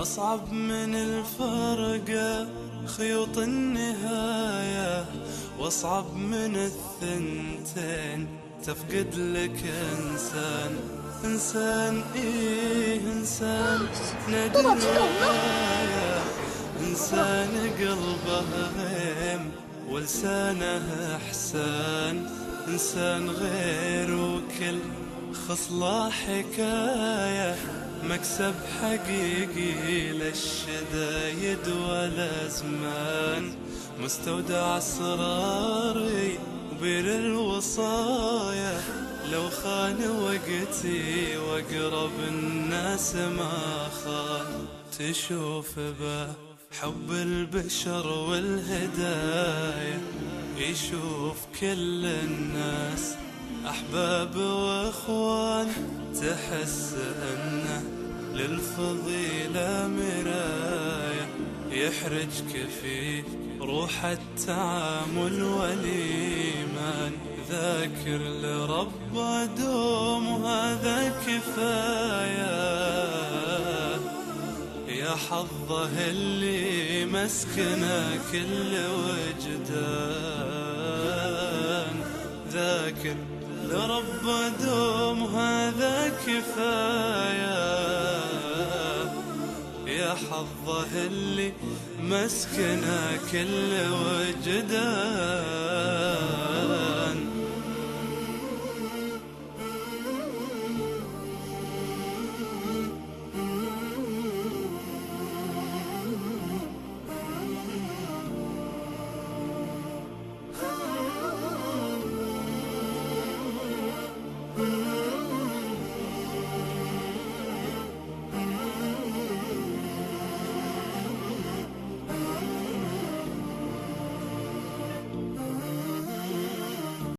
أصعب من الفرقة خيوط النهاية، وأصعب من الثنتين تفقد لك إنسان. إنسان إنسان نادر وغاية، إنسان قلبه غيم ولسانه إحسان. إنسان غير وكل خصلة حكاية، مكسب حقيقي للشدايد والأزمان. مستودع أسراري وبير الوصايا، لو خان وقتي وأقرب الناس ما خان. تشوف به حب البشر والهدايا، يشوف كل الناس أحباب وأخوان. تحس أنه للفضيلة مراية، يحرجك في روح التعامل والإيمان. ذاكر لرب دوم وهذا كفاية، يا حظه اللي مسكنه كل وجدان. ذاكر لرب دوم هذا كفاية، يا حظه اللي مسكنه كل وجدان.